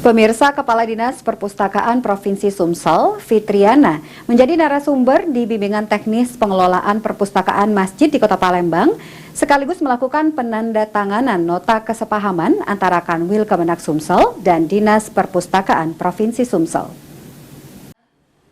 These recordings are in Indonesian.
Pemirsa, Kepala Dinas Perpustakaan Provinsi Sumsel, Fitriana, menjadi narasumber di bimbingan teknis pengelolaan perpustakaan masjid di Kota Palembang, sekaligus melakukan penandatanganan nota kesepahaman antara Kanwil Kemenak Sumsel dan Dinas Perpustakaan Provinsi Sumsel.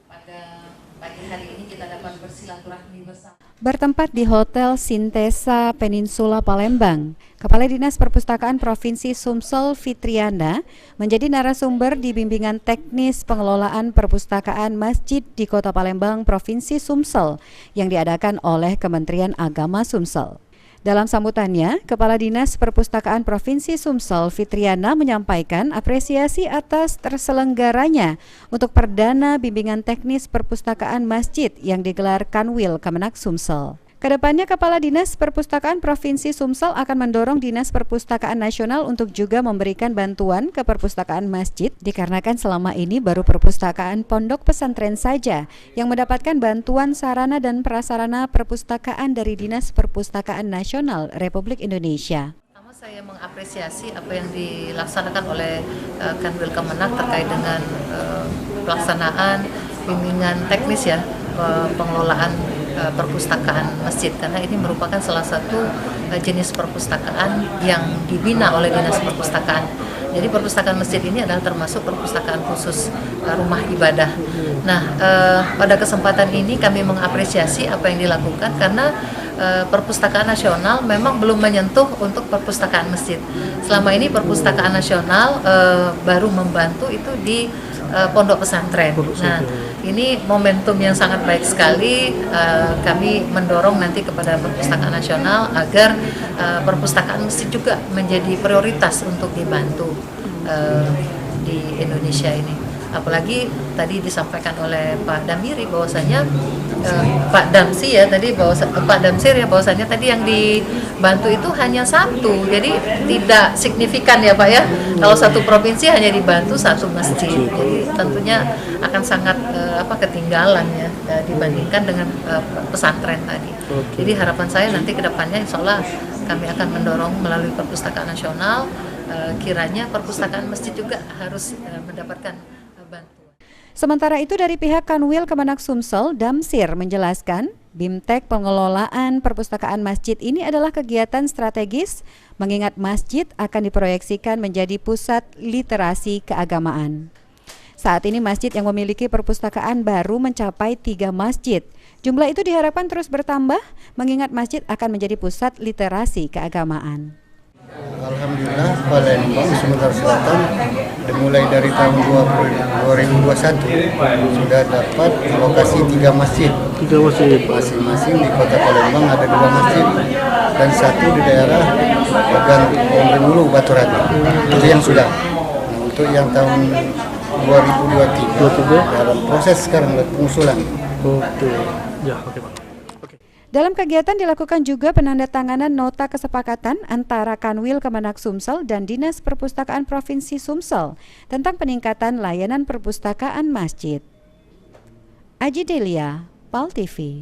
Pada pagi hari ini kita dapat bersilaturahmi bersama. Bertempat di Hotel Sintesa Peninsula Palembang, Kepala Dinas Perpustakaan Provinsi Sumsel Fitriana menjadi narasumber di bimbingan teknis pengelolaan perpustakaan masjid di Kota Palembang, Provinsi Sumsel yang diadakan oleh Kementerian Agama Sumsel. Dalam sambutannya, Kepala Dinas Perpustakaan Provinsi Sumsel Fitriana menyampaikan apresiasi atas terselenggaranya untuk perdana bimbingan teknis perpustakaan masjid yang digelar Kanwil Kemenak Sumsel. Kedepannya, Kepala Dinas Perpustakaan Provinsi Sumsel akan mendorong Dinas Perpustakaan Nasional untuk juga memberikan bantuan ke perpustakaan masjid, dikarenakan selama ini baru perpustakaan pondok pesantren saja yang mendapatkan bantuan sarana dan prasarana perpustakaan dari Dinas Perpustakaan Nasional Republik Indonesia. Pertama, saya mengapresiasi apa yang dilaksanakan oleh Kanwil Kemenak terkait dengan pelaksanaan bimbingan teknis ya, pengelolaan perpustakaan masjid, karena ini merupakan salah satu jenis perpustakaan yang dibina oleh Dinas Perpustakaan. Jadi perpustakaan masjid ini adalah termasuk perpustakaan khusus rumah ibadah. Nah, pada kesempatan ini kami mengapresiasi apa yang dilakukan karena perpustakaan nasional memang belum menyentuh untuk perpustakaan masjid. Selama ini perpustakaan nasional baru membantu itu di pondok pesantren. Nah, ini momentum yang sangat baik sekali. Kami mendorong nanti kepada perpustakaan nasional agar perpustakaan masjid juga menjadi prioritas untuk dibantu di Indonesia ini. Apalagi tadi disampaikan oleh Pak Damiri bahwasanya Pak Damsi ya tadi Pak Damsir ya bahwasanya tadi yang dibantu itu hanya satu, jadi tidak signifikan ya Pak ya. Kalau satu provinsi hanya dibantu satu masjid, jadi tentunya akan sangat ketinggalan ya dibandingkan dengan pesantren tadi. Jadi harapan saya nanti ke depannya insya Allah kami akan mendorong melalui perpustakaan nasional, kiranya perpustakaan masjid juga harus mendapatkan bantuan. Sementara itu dari pihak Kanwil Kemenak Sumsel, Damsir menjelaskan, BIMTEK pengelolaan perpustakaan masjid ini adalah kegiatan strategis mengingat masjid akan diproyeksikan menjadi pusat literasi keagamaan. Saat ini masjid yang memiliki perpustakaan baru mencapai 3 masjid. Jumlah itu diharapkan terus bertambah mengingat masjid akan menjadi pusat literasi keagamaan. Alhamdulillah, Palembang Sumatera Selatan dimulai dari tahun 2021 sudah dapat alokasi 3 masjid. Masing-masing di Kota Palembang ada 2 masjid dan 1 di daerah Omremulu Baturati. Itu yang sudah. Nah, untuk yang tahun 2023 dalam proses sekarang pengusulan. Oke Pak. Dalam kegiatan dilakukan juga penandatanganan nota kesepakatan antara Kanwil Kemenak Sumsel dan Dinas Perpustakaan Provinsi Sumsel tentang peningkatan layanan perpustakaan masjid. Aji Delia, PAL TV.